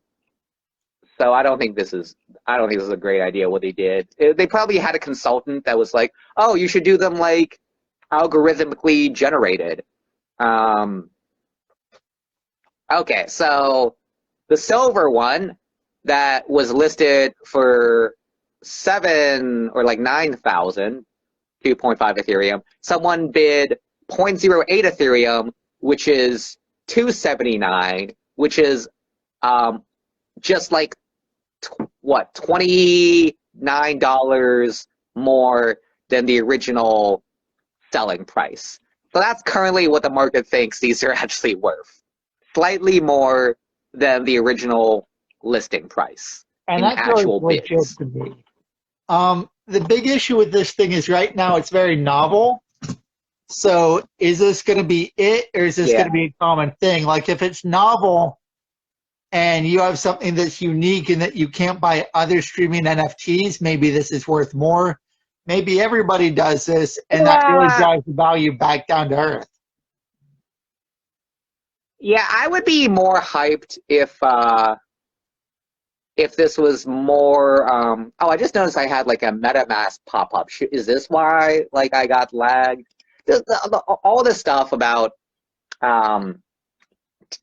I don't think this is a great idea what they did. They probably had a consultant that was like, oh, you should do them like algorithmically generated. Okay, so the silver one that was listed for 7 or like 9,000, 2.5 Ethereum, someone bid 0.08 Ethereum, which is 279, which is just like $29 more than the original selling price. So that's currently what the market thinks these are actually worth. Slightly more than the original listing price. And that's actual bids. To me. The big issue with this thing is right now it's very novel. So is this going to be it, or is this going to be a common thing? Like if it's novel and you have something that's unique and that you can't buy other streaming NFTs, maybe this is worth more. Maybe everybody does this, and that really drives the value back down to earth. Yeah, I would be more hyped if this was more. I just noticed I had like a MetaMask pop up. Is this why like I got lagged? All this stuff about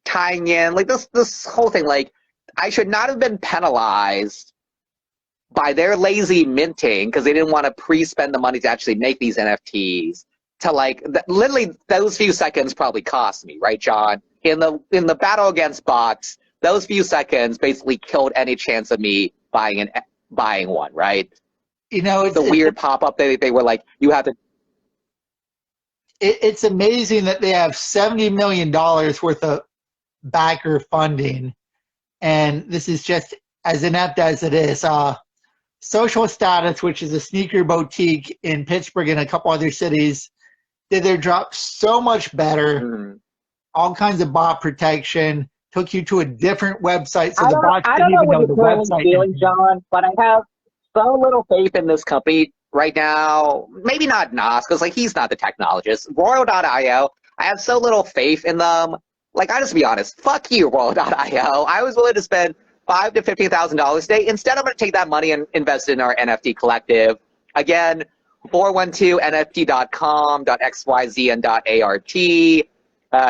tying in like this whole thing. Like I should not have been penalized by their lazy minting because they didn't want to pre-spend the money to actually make these NFTs. To like literally those few seconds probably cost me, right, John? In the battle against bots, those few seconds basically killed any chance of me buying one, right? You know, the weird pop-up they were like, you have to. It's amazing that they have $70 million worth of backer funding, and this is just as inept as it is. Social Status, which is a sneaker boutique in Pittsburgh and a couple other cities, did their drop so much better. Mm-hmm. All kinds of bot protection, took you to a different website, so the bots didn't even know the website. Feeling, John, but I have so little faith in this company right now. Maybe not Nas, because like he's not the technologist. Royal.io, I have so little faith in them. Like I just be honest, fuck you, Royal.io. I was willing to spend $5,000 to $15,000 a day. Instead, I'm going to take that money and invest in our NFT collective. Again, 412nft.com.xyz and .art.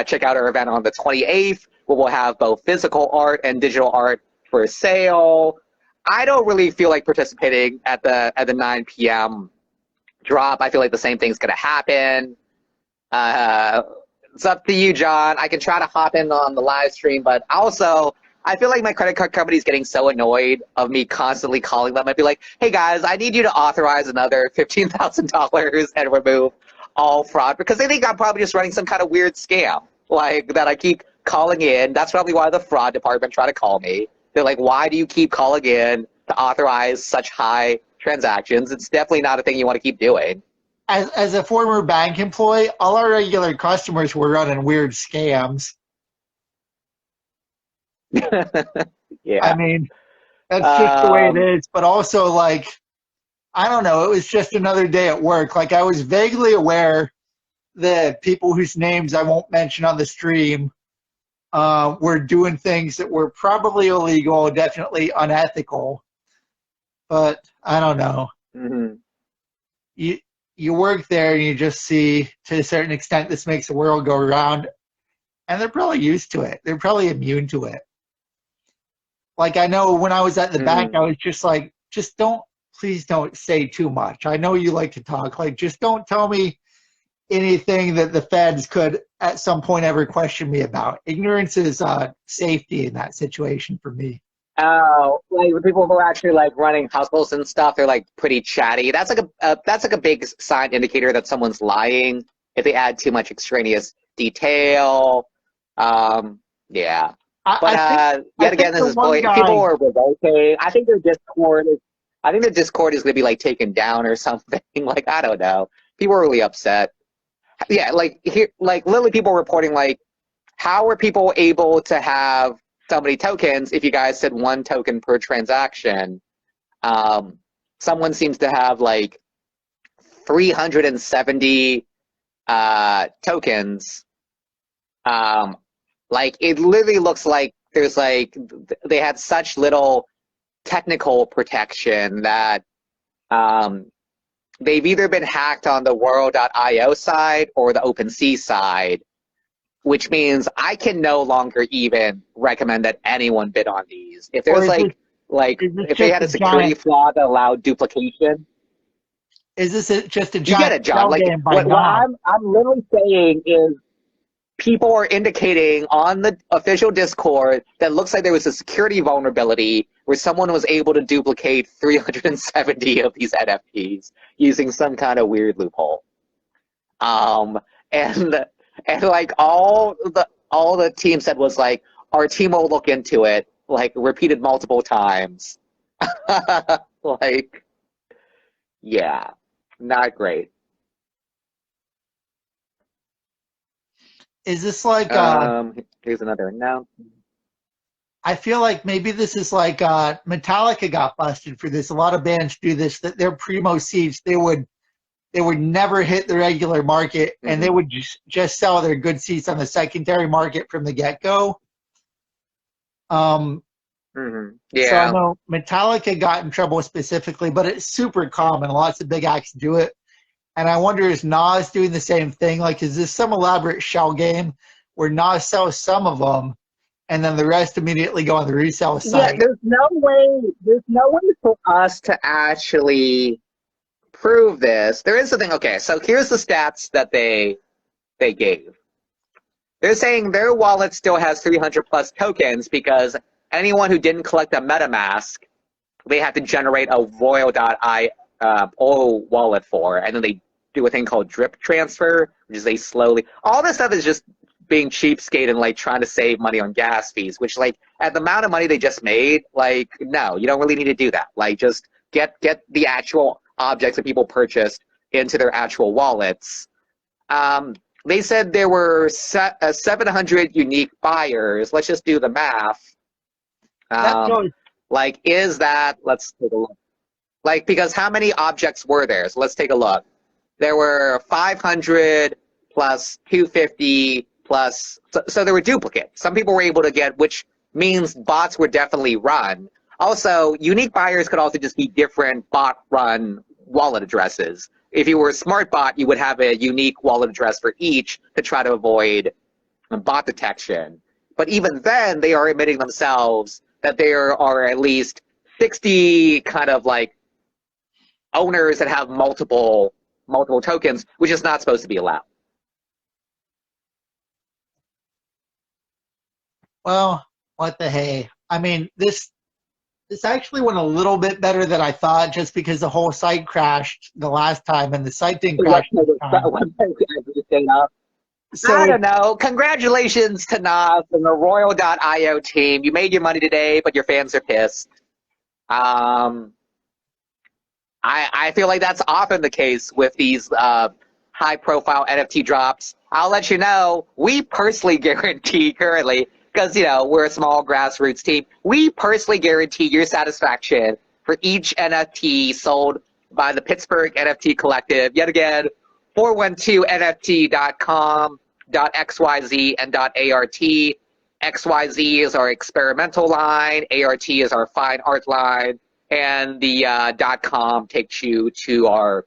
Check out our event on the 28th, where we'll have both physical art and digital art for sale. I don't really feel like participating at the 9 p.m. drop. I feel like the same thing's gonna happen. It's up to you, John. I can try to hop in on the live stream, but also I feel like my credit card company is getting so annoyed of me constantly calling them. I'd be like, hey guys, I need you to authorize another $15,000 and remove all fraud, because they think I'm probably just running some kind of weird scam, like that I keep calling in. That's probably why the fraud department tried to call me. They're like, why do you keep calling in to authorize such high transactions? It's definitely not a thing you want to keep doing. As a former bank employee, all our regular customers were running weird scams. Yeah. I mean, that's just the way it is. But also, like, I don't know, it was just another day at work. Like, I was vaguely aware that people whose names I won't mention on the stream were doing things that were probably illegal, definitely unethical. But I don't know. Mm-hmm. You work there and you just see, to a certain extent, this makes the world go around. And they're probably used to it. They're probably immune to it. Like, I know when I was at the bank, I was just like, please don't say too much. I know you like to talk. Like, just don't tell me anything that the feds could at some point ever question me about. Ignorance is safety in that situation for me. Oh, like the people who are actually like running households and stuff, they're like pretty chatty. That's like a big sign indicator that someone's lying if they add too much extraneous detail. Yeah. But yet again, this is people are revolting. I think their Discord is going to be like taken down or something. Like, I don't know. People are really upset. Yeah, like here, like literally people reporting like, how are people able to have so many tokens if you guys said 1 token per transaction? Someone seems to have like 370 tokens. Like, it literally looks like there's like, they had such little technical protection that they've either been hacked on the World.io side or the OpenSea side, which means I can no longer even recommend that anyone bid on these. If there's if they had a security flaw that allowed duplication. Is this just a giant? You get it, John. Like, what I'm literally saying is, people are indicating on the official Discord that looks like there was a security vulnerability where someone was able to duplicate 370 of these NFTs using some kind of weird loophole. And like all the team said was like, our team will look into it, like repeated multiple times. Like, yeah, not great. Is this like here's another announcement. I feel like maybe this is like Metallica got busted for this. A lot of bands do this, that their primo seats they would never hit the regular market, and they would just sell their good seats on the secondary market from the get-go. Yeah. So I know Metallica got in trouble specifically, but it's super common. Lots of big acts do it. And I wonder, is Nas doing the same thing? Like, is this some elaborate shell game where Nas sells some of them and then the rest immediately go on the resale site? Yeah, there's no way for us to actually prove this. There is something. Okay, so here's the stats that they gave. They're saying their wallet still has 300 plus tokens because anyone who didn't collect a MetaMask, they have to generate a Royal.io wallet for, and then they do a thing called drip transfer, which is they slowly. All this stuff is just being cheapskate and like trying to save money on gas fees, which like at the amount of money they just made, like no, you don't really need to do that. Like just get the actual objects that people purchased into their actual wallets. They said there were 700 unique buyers. Let's just do the math. Like, is that? Let's take a look. Like, because how many objects were there? So let's take a look. There were 500 plus 250 plus. So there were duplicates. Some people were able to get, which means bots were definitely run. Also, unique buyers could also just be different bot-run wallet addresses. If you were a smart bot, you would have a unique wallet address for each to try to avoid bot detection. But even then, they are admitting themselves that there are at least 60 kind of like owners that have multiple tokens, which is not supposed to be allowed. Well, what the hey? I mean, this actually went a little bit better than I thought, just because the whole site crashed the last time, and the site didn't crash this time. So I don't know. Congratulations to Nas and the Royal.io team. You made your money today, but your fans are pissed. I feel like that's often the case with these high-profile NFT drops. I'll let you know, we personally guarantee currently, because, you know, we're a small grassroots team, we personally guarantee your satisfaction for each NFT sold by the Pittsburgh NFT Collective. Yet again, 412nft.com.xyz and .art. XYZ is our experimental line, ART is our fine art line, and the .com takes you to our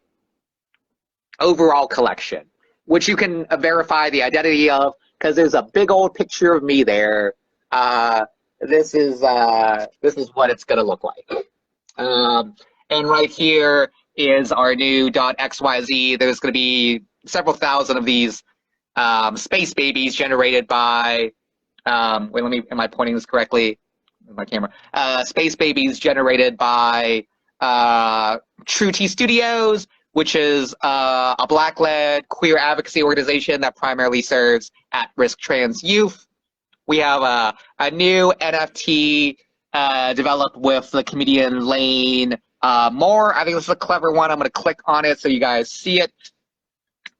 overall collection, which you can verify the identity of, because there's a big old picture of me there. This is what it's gonna look like. And right here is our new .xyz. There's gonna be several thousand of these space babies generated by. Wait, am I pointing this correctly? My camera. Space babies generated by True T Studios, which is a Black-led queer advocacy organization that primarily serves at-risk trans youth. We have a new NFT developed with the comedian Lane Moore. I think this is a clever one. I'm going to click on it so you guys see it.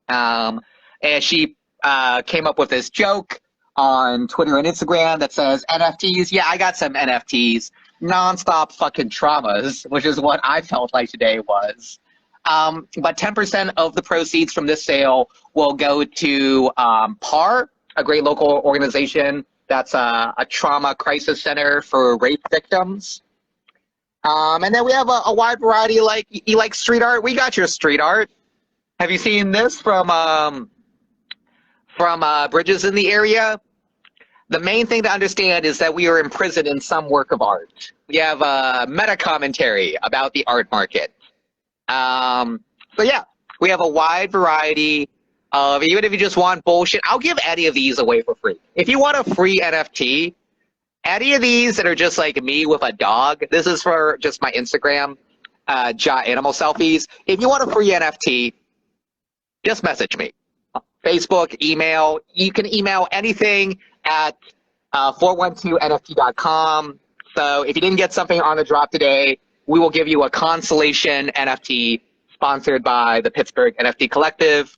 And she came up with this joke on Twitter and Instagram that says, NFTs, yeah, I got some NFTs. Nonstop fucking traumas, which is what I felt like today was. But 10% of the proceeds from this sale will go to PAR, a great local organization that's a trauma crisis center for rape victims. And then we have a wide variety, like, you like street art? We got your street art. Have you seen this from bridges in the area? The main thing to understand is that we are imprisoned in some work of art. We have a meta commentary about the art market. So yeah, we have a wide variety of, even if you just want bullshit, I'll give any of these away for free. If you want a free NFT, any of these that are just like me with a dog, this is for just my Instagram, Jia animal selfies. If you want a free NFT, just message me. Facebook, email, you can email anything at 412nft.com. So if you didn't get something on the drop today, we will give you a consolation NFT sponsored by the Pittsburgh NFT Collective.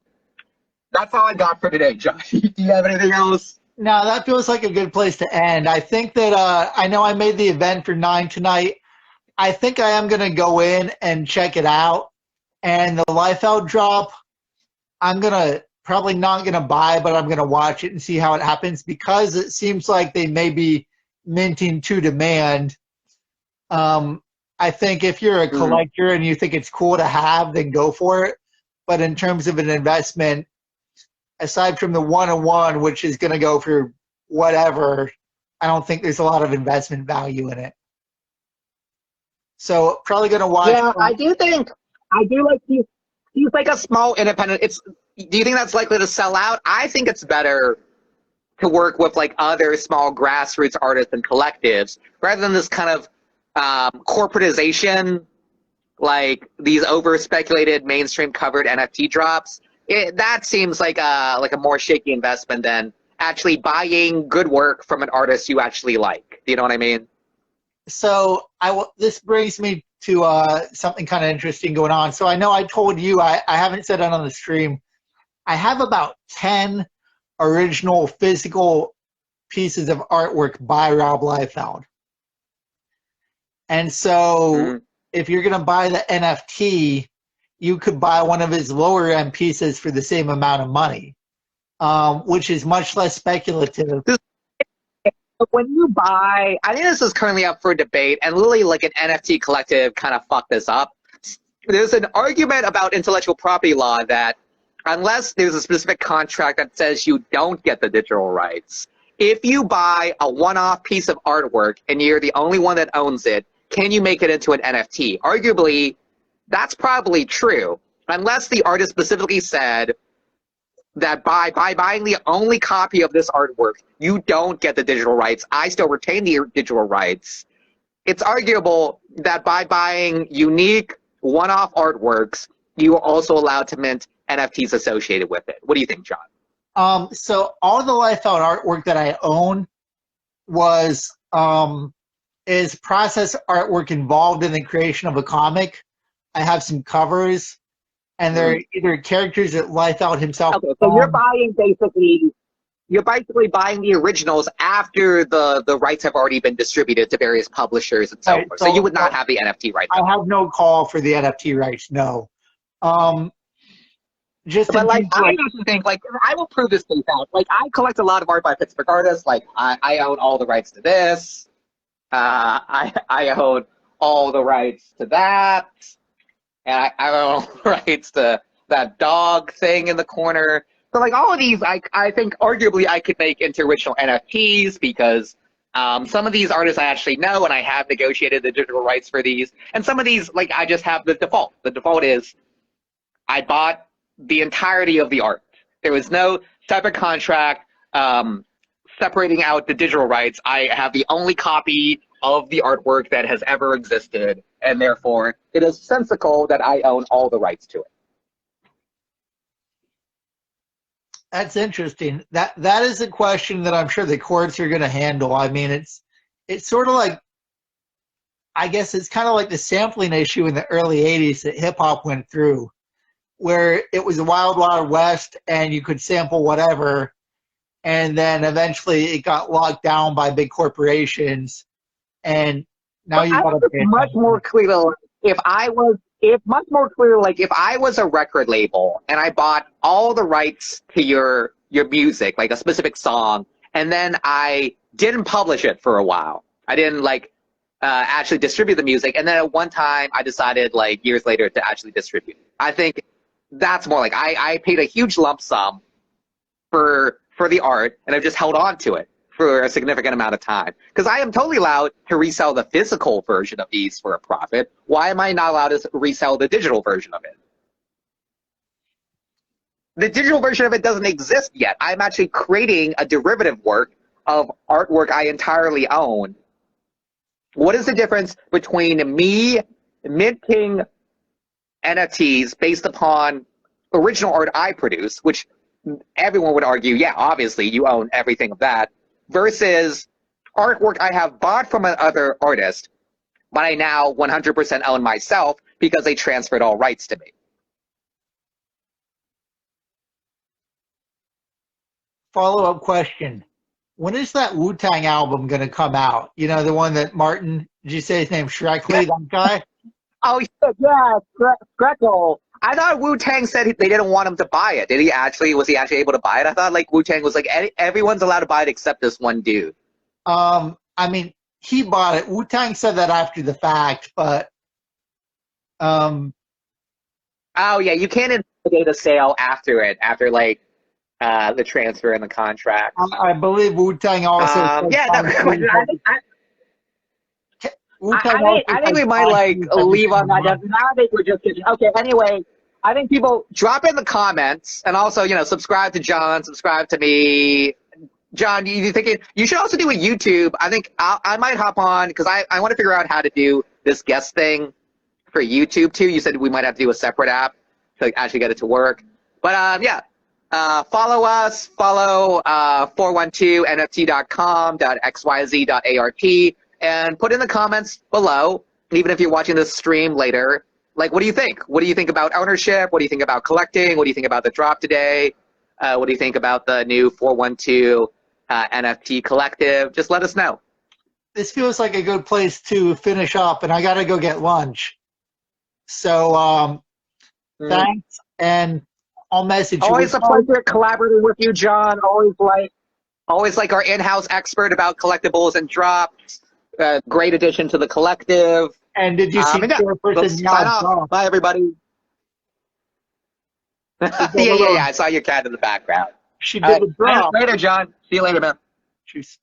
That's all I got for today, Josh. Do you have anything else? no, that feels like a good place to end. I think that I know I made the event for 9 tonight. I think I am going to go in and check it out. And the Liefeld drop, I'm going to probably not going to buy, but I'm going to watch it and see how it happens, because it seems like they may be minting to demand. I think if you're a collector and you think it's cool to have, then go for it. But in terms of an investment, aside from the one-on-one, which is going to go for whatever, I don't think there's a lot of investment value in it. So probably going to watch. Yeah, I do like these. He's like a small independent. Do you think that's likely to sell out? I think it's better to work with like other small grassroots artists and collectives rather than this kind of corporatization, like these over speculated mainstream covered NFT drops. That seems like a more shaky investment than actually buying good work from an artist you actually like. Do you know what I mean? So this brings me to something kind of interesting going on. So I know I told you, I haven't said it on the stream, I have about 10 original physical pieces of artwork by Rob Liefeld. And so if you're going to buy the NFT, you could buy one of his lower end pieces for the same amount of money, which is much less speculative. When you buy, I think this is currently up for debate, and literally like an NFT collective kind of fucked this up. There's an argument about intellectual property law that unless there's a specific contract that says you don't get the digital rights, if you buy a one-off piece of artwork and you're the only one that owns it, can you make it into an NFT? Arguably, that's probably true, unless the artist specifically said that by buying the only copy of this artwork, you don't get the digital rights. I still retain the digital rights. It's arguable that by buying unique one-off artworks, you are also allowed to mint NFTs associated with it. What do you think, John? So all the Liefeld artwork that I own is process artwork involved in the creation of a comic. I have some covers, and they're either characters that Liefeld himself. Okay, so you're basically buying the originals after the rights have already been distributed to various publishers and so forth. So you would not have the NFT rights. I have no call for the NFT rights. No. But like, I used to think, like, I will prove this case out. Like, I collect a lot of art by Pittsburgh artists. Like, I own all the rights to this. I own all the rights to that. And I own rights to that dog thing in the corner. So, like, all of these, I think, arguably, I could make into original NFTs because some of these artists I actually know, and I have negotiated the digital rights for these. And some of these, like, I just have the default. The default is I bought the entirety of the art. There was no separate contract separating out the digital rights. I have the only copy of the artwork that has ever existed, and therefore it is sensical that I own all the rights to it. That's interesting. That is a question that I'm sure the courts are going to handle. I mean, it's sort of like, I guess it's kind of like the sampling issue in the early 80s that hip hop went through, where it was a wild, wild west and you could sample whatever. And then eventually it got locked down by big corporations. And now you got to pay much more clear. If I was a record label and I bought all the rights to your music, like a specific song, and then I didn't publish it for a while. I didn't actually distribute the music, and then at one time I decided like years later to actually distribute it. I think that's more like I paid a huge lump sum for the art, and I've just held on to it for a significant amount of time. Because I am totally allowed to resell the physical version of these for a profit. Why am I not allowed to resell the digital version of it? The digital version of it doesn't exist yet. I'm actually creating a derivative work of artwork I entirely own. What is the difference between me minting NFTs based upon original art I produce, which everyone would argue, yeah, obviously you own everything of that, versus artwork I have bought from another artist, but I now 100% own myself because they transferred all rights to me. Follow-up question. When is that Wu-Tang album going to come out? You know, the one that Martin, did you say his name, Shrekley, that guy? Oh, yeah, Shreckle. I thought Wu-Tang said they didn't want him to buy it. Was he actually able to buy it? I thought like Wu-Tang was like, everyone's allowed to buy it except this one dude. I mean, he bought it. Wu-Tang said that after the fact, but oh yeah, you can't invalidate a sale after like the transfer and the contract. I believe Wu-Tang also I think we might like leave on that. Now I think we're just okay. Anyway, I think people drop in the comments and also subscribe to John, subscribe to me. John, you thinking you should also do a YouTube? I think I might hop on because I want to figure out how to do this guest thing for YouTube too. You said we might have to do a separate app to actually get it to work. But yeah. Follow us, follow 412nft.com.xyz.art, and put in the comments below, even if you're watching this stream later, like, what do you think? What do you think about ownership? What do you think about collecting? What do you think about the drop today? What do you think about the new 412 NFT Collective? Just let us know. This feels like a good place to finish up, and I got to go get lunch. So thanks, and I'll message you. Always a pleasure collaborating with you, John. Always like our in-house expert about collectibles and drops. Great addition to the collective. And did you see sign off. Bye, everybody. yeah. I saw your cat in the background. She did a drop. Later, John. See you later, man. Cheers.